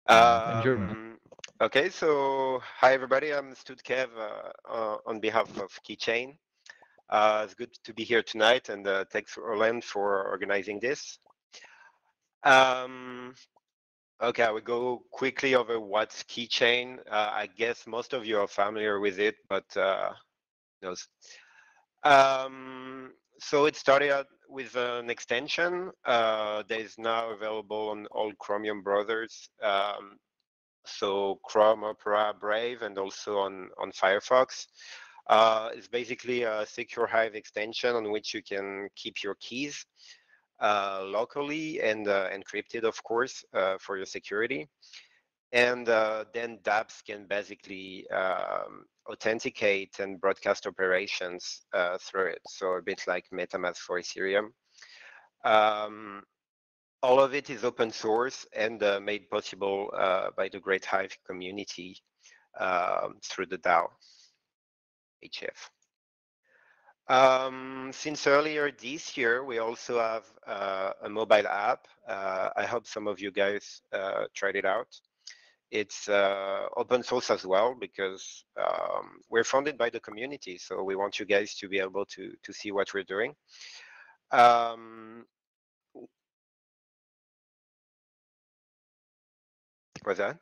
in German. Okay, so hi everybody, I'm stoodkev on behalf of Keychain. It's good to be here tonight, and thanks Roland for organizing this. Okay, I will go quickly over what's Keychain. I guess most of you are familiar with it, but who knows. So it started out with an extension that is now available on all Chromium browsers. So Chrome, Opera, Brave, and also on Firefox. It's basically a secure Hive extension on which you can keep your keys locally and encrypted, of course, for your security. And then dApps can basically authenticate and broadcast operations through it. So a bit like MetaMask for Ethereum. All of it is open source and made possible by the great Hive community through the DAO, HF. Since earlier this year, we also have a mobile app. I hope some of you guys tried it out. It's open source as well because we're funded by the community, so we want you guys to be able to see what we're doing. What's that?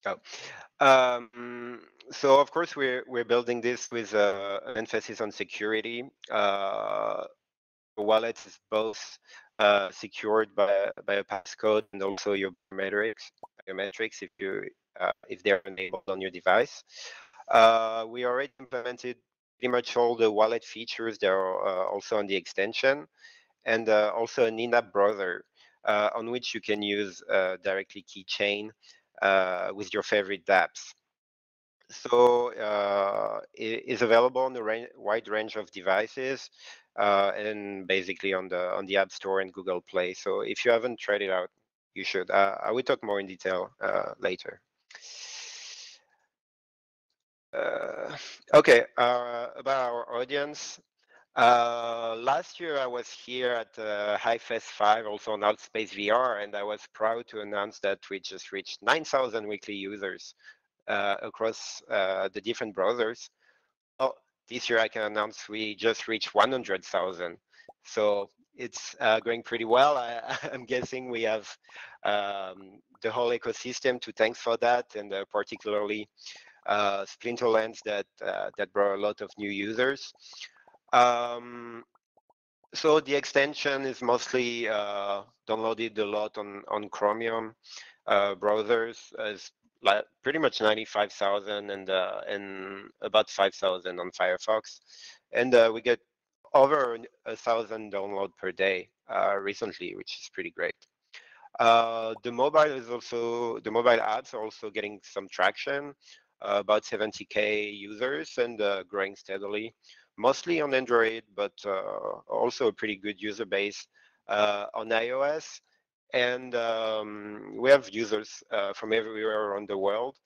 Oh, so of course we're building this with an emphasis on security. The wallet is both secured by a passcode and also your biometrics if they're enabled on your device. We already implemented pretty much all the wallet features that are also on the extension, and also an in-app browser on which you can use directly Keychain with your favorite dApps. So it is available on a wide range of devices and basically on the App Store and Google Play. So if you haven't tried it out, you should. I will talk more in detail later. Okay, about our audience. Last year I was here at HiveFest 5, also on AltspaceVR, and I was proud to announce that we just reached 9,000 weekly users across the different browsers. Well, this year I can announce we just reached 100,000. So it's going pretty well. I'm guessing we have the whole ecosystem to thank for that, and particularly Splinterlands that brought a lot of new users. So the extension is mostly downloaded a lot on Chromium browsers. It's like pretty much 95,000 and about 5,000 on Firefox, and we get over 1,000 downloads per day recently, which is pretty great. The mobile apps are also getting some traction, about 70K users and growing steadily, mostly on Android, but also a pretty good user base on iOS. And we have users from everywhere around the world.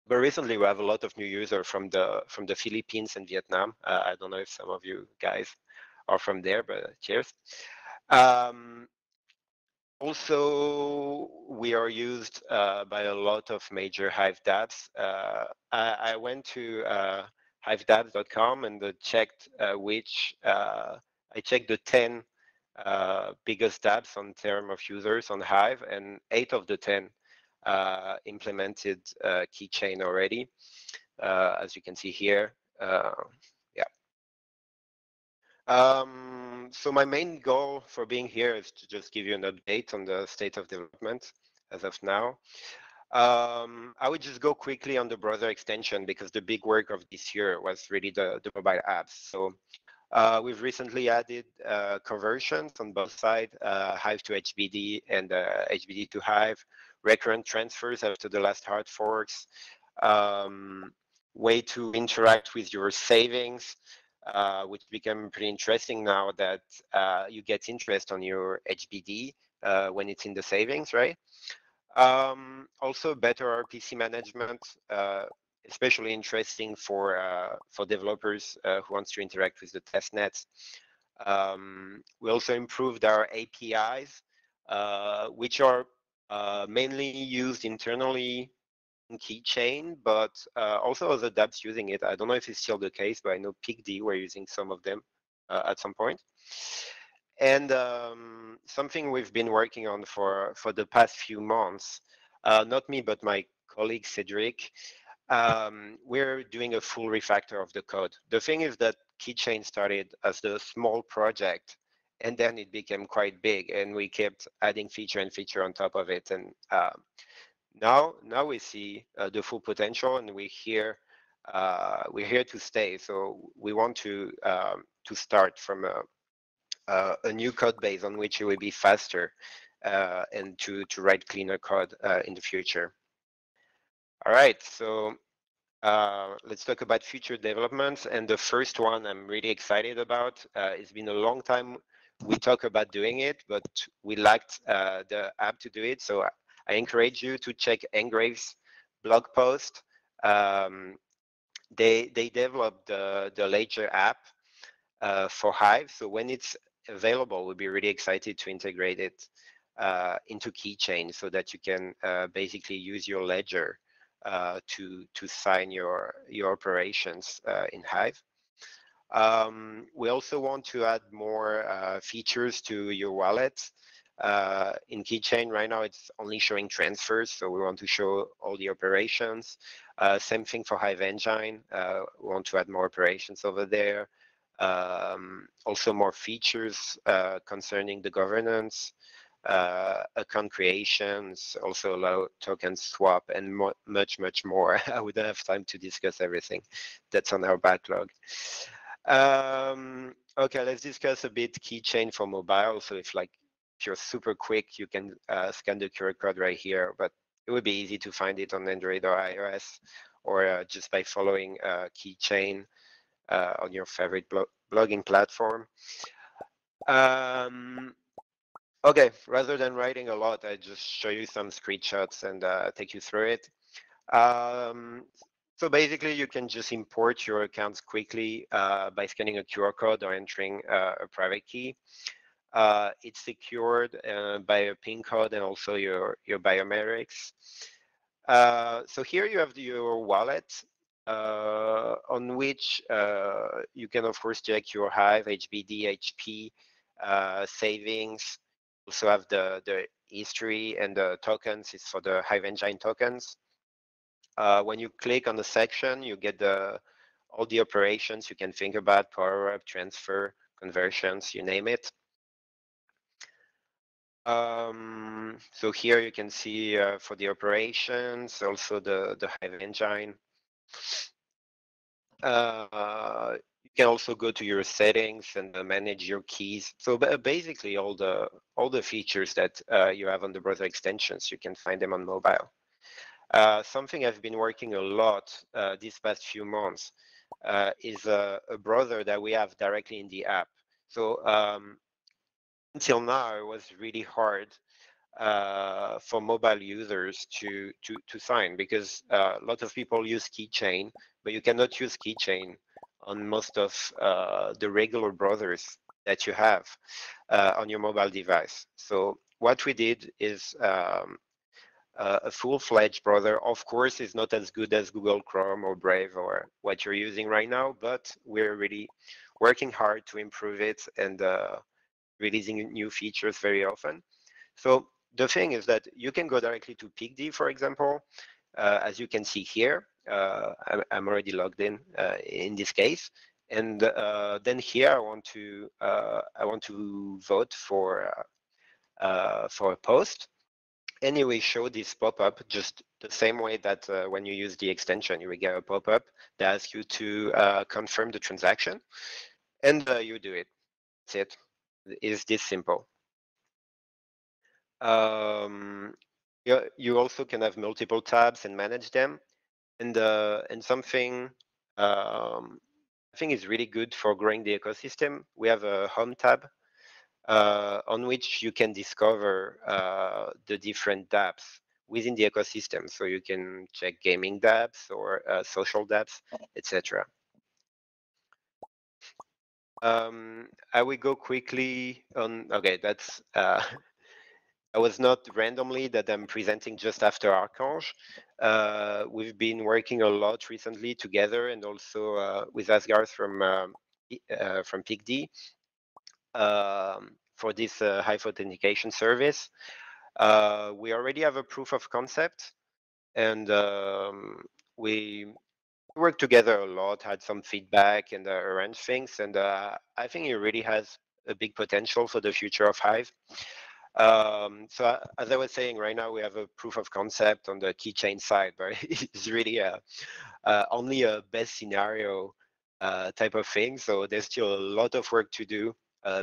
But recently we have a lot of new users from the Philippines and Vietnam. I don't know if some of you guys are from there, but cheers. Also, we are used by a lot of major Hive dApps. I went to hivedabs.com and checked I checked the 10 biggest dApps on term of users on Hive, and 8 of the 10 implemented Keychain already, as you can see here. So my main goal for being here is to just give you an update on the state of development as of now. I would just go quickly on the browser extension because the big work of this year was really the mobile apps. So we've recently added conversions on both sides, Hive to HBD and HBD to Hive, recurrent transfers after the last hard forks, way to interact with your savings, which become pretty interesting now that you get interest on your HBD when it's in the savings, right? Also better RPC management, especially interesting for developers who wants to interact with the test nets. We also improved our APIs which are mainly used internally in Keychain, but also other dApps using it. I don't know if it's still the case, but I know PicD were using some of them at some point. And something we've been working on for the past few months, not me, but my colleague Cedric, we're doing a full refactor of the code. The thing is that Keychain started as a small project, and then it became quite big, and we kept adding feature and feature on top of it. And now we see the full potential, and we're here to stay. So we want to start from a new code base on which it will be faster and to write cleaner code in the future. All right, so let's talk about future developments. And the first one I'm really excited about. It's been a long time we talk about doing it, but we lacked the app to do it. So I encourage you to check Engrave's blog post. They developed the Ledger app for Hive. So when it's available, we'll be really excited to integrate it into Keychain so that you can basically use your ledger to sign your operations in Hive. We also want to add more features to your wallet. In Keychain right now, it's only showing transfers, so we want to show all the operations. Same thing for Hive Engine. We want to add more operations over there. Also more features concerning the governance, account creations, also allow token swap, and much more. I wouldn't have time to discuss everything that's on our backlog. Okay, let's discuss a bit Keychain for mobile. So if you're super quick, you can scan the QR code right here, but it would be easy to find it on Android or iOS, or just by following Keychain on your favorite blogging platform. Okay, rather than writing a lot, I just show you some screenshots and take you through it. So basically, you can just import your accounts quickly by scanning a QR code or entering a private key. It's secured by a PIN code and also your biometrics. So here you have your wallet on which you can, of course, check your Hive, HBD, HP, savings. Also have the history and the tokens. It's for the Hive Engine tokens. When you click on the section, you get all the operations you can think about: power up, transfer, conversions, you name it. So here you can see for the operations, also the Hive Engine. You can also go to your settings and manage your keys. So basically all the features that you have on the browser extensions, you can find them on mobile. Something I've been working a lot these past few months is a browser that we have directly in the app. So until now, it was really hard for mobile users to sign, because a lot of people use Keychain, but you cannot use Keychain on most of the regular browsers that you have on your mobile device. So what we did is a full-fledged browser. Of course, is not as good as Google Chrome or Brave or what you're using right now, but we're really working hard to improve it and releasing new features very often. So the thing is that you can go directly to PicD, for example, as you can see here. I'm already logged in this case, and then here I want to vote for a post. Anyway, show this pop-up just the same way that when you use the extension, you will get a pop-up that asks you to confirm the transaction, and you do it. That's it. It's this simple. You also can have multiple tabs and manage them, and something I think is really good for growing the ecosystem. We have a home tab on which you can discover the different dApps within the ecosystem. So you can check gaming dApps or social dApps, etc. I will go quickly on. Okay, that's was not randomly that I'm presenting just after Archange. We've been working a lot recently together, and also with Asgard from PICD for this Hive authentication service. We already have a proof of concept, and we worked together a lot, had some feedback, and arranged things. And I think it really has a big potential for the future of Hive. So as I was saying, right now we have a proof of concept on the keychain side, but it's really only a best scenario type of thing. So there's still a lot of work to do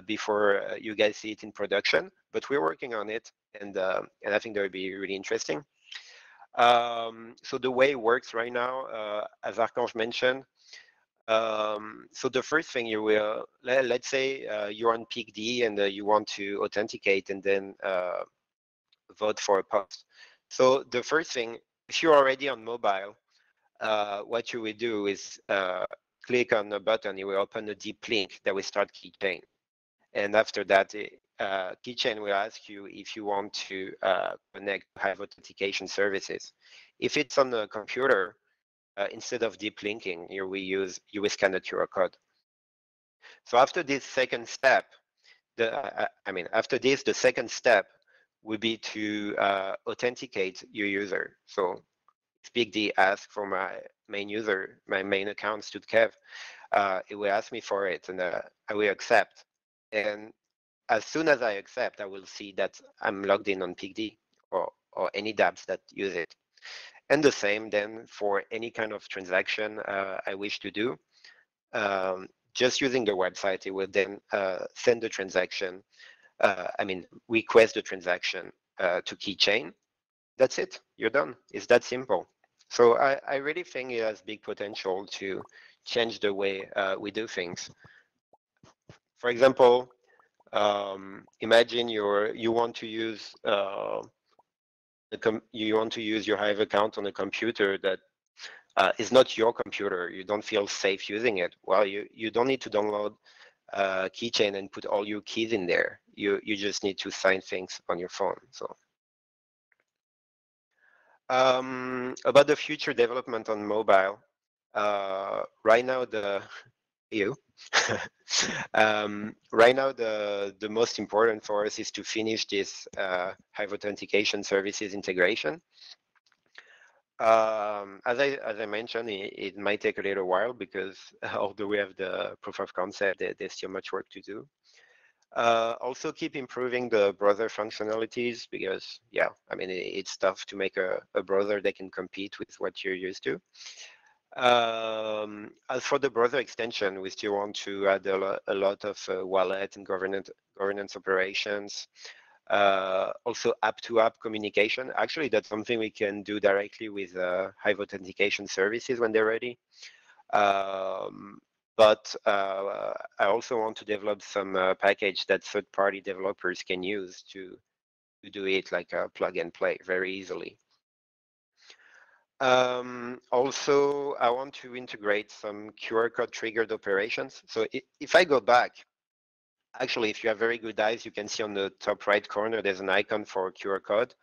before you guys see it in production. But we're working on it, and I think that would be really interesting. So the way it works right now, as Archange mentioned, so the first thing you will, let's say you're on PICD and you want to authenticate and then vote for a post. So the first thing, if you're already on mobile, what you will do is click on a button, it will open a deep link that will start Keychain. And after that, Keychain will ask you if you want to connect Hive authentication services. If it's on the computer, instead of deep linking, here you will scan the QR code. So after this second step, after this, the second step would be to authenticate your user. So PICD asks for my main user, my main account, stoodkev. It will ask me for it, and I will accept. And as soon as I accept, I will see that I'm logged in on PICD or any dApps that use it. And the same then for any kind of transaction I wish to do. Just using the website, it will then send the transaction, request the transaction to Keychain. That's it, you're done. It's that simple. So I really think it has big potential to change the way we do things. For example, imagine you want to use your Hive account on a computer that is not your computer. You don't feel safe using it. Well, you don't need to download Keychain and put all your keys in there. You just need to sign things on your phone. So about the future development on mobile, right now right now the most important for us is to finish this Hive authentication services integration. As I mentioned, it might take a little while because although we have the proof of concept, there's still much work to do. Also keep improving the browser functionalities because, yeah, it's tough to make a browser that can compete with what you're used to. As for the browser extension, we still want to add a lot of wallet and governance operations. Also app-to-app communication. Actually, that's something we can do directly with Hive authentication services when they're ready. But I also want to develop some package that third-party developers can use to do it like a plug and play very easily. Also, I want to integrate some QR code triggered operations. So if I go back, actually, if you have very good eyes, you can see on the top right corner, there's an icon for QR code.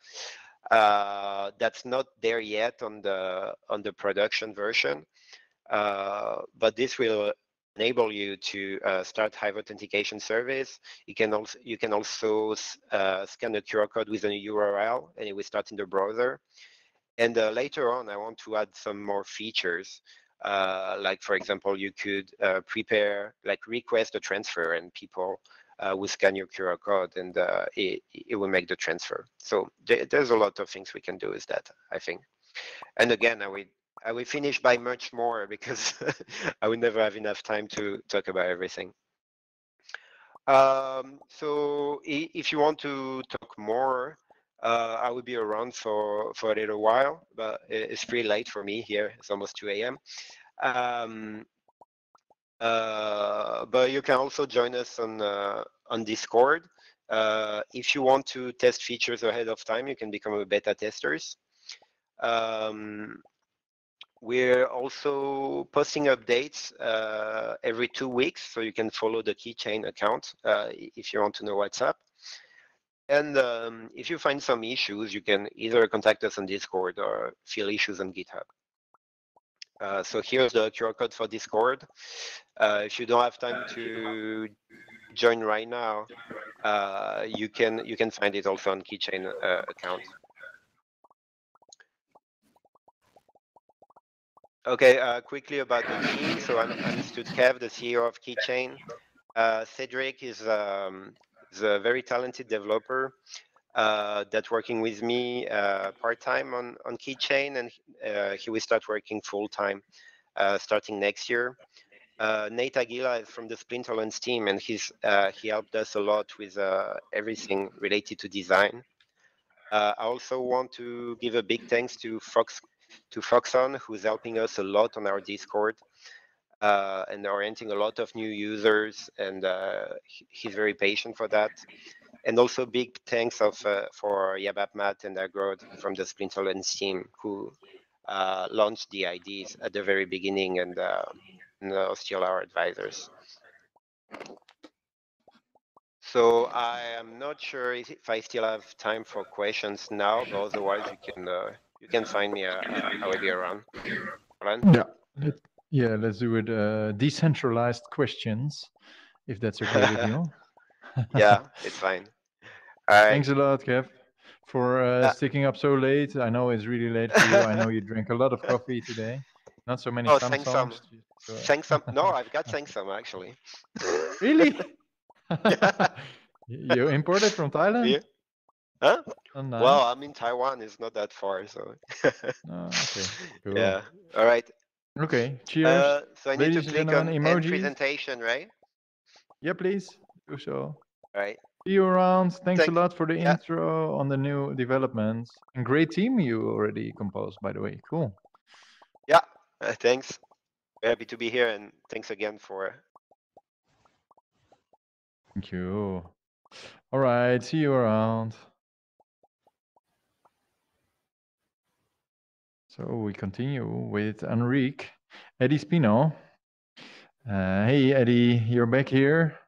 That's not there yet on the production version, but this will enable you to start Hive authentication service. You can also scan the QR code with a URL, and it will start in the browser. And later on, I want to add some more features. Like, for example, you could request a transfer, and people will scan your QR code, and it will make the transfer. So there's a lot of things we can do with that, I think. And again, I will finish by much more because I will never have enough time to talk about everything. So if you want to talk more, I will be around for a little while, but it's pretty late for me here. It's almost 2 a.m. But you can also join us on Discord. If you want to test features ahead of time, you can become a beta testers. We're also posting updates every 2 weeks, so you can follow the Keychain account if you want to know what's up. And if you find some issues, you can either contact us on Discord or feel issues on GitHub. So here's the QR code for Discord. If you don't have time to join right now, you can find it also on Keychain account. Okay, quickly about the team. So I'm stoodkev, the CEO of Keychain. Cedric is a very talented developer that's working with me part-time on Keychain, and he will start working full-time starting next year. Nate Aguila is from the Splinterlands team, and he helped us a lot with everything related to design. I also want to give a big thanks to Foxon, who's helping us a lot on our Discord and orienting a lot of new users, and he's very patient for that. And also big thanks for Yabapmat and Agrod from the Splinterlands team, who launched the IDs at the very beginning and are still our advisors. So I am not sure if I still have time for questions now, but otherwise you can find me. I will be around. Alan? Yeah, let's do it. Decentralized questions, if that's okay with you. Yeah, it's fine. All right. Thanks a lot, Kev, for sticking up so late. I know it's really late for you. I know you drank a lot of coffee today. Not so many Samsungs. Sangsum. No, I've got Sangsum actually. Really? You imported from Thailand? Yeah. Huh? Oh, nice. Well, I'm in Taiwan. It's not that far, so. Okay. Cool. Yeah. All right. Okay. Cheers. So I need to click on end emojis. presentation, right? Yeah, please do so. All right. See you around. Thanks a lot for the intro on the new developments. And great team you already composed, by the way. Cool. Yeah. Thanks. Happy to be here, and thanks again for. Thank you. All right. See you around. So we continue with Enrique. Eddie Spino. Hey, Eddie, you're back here.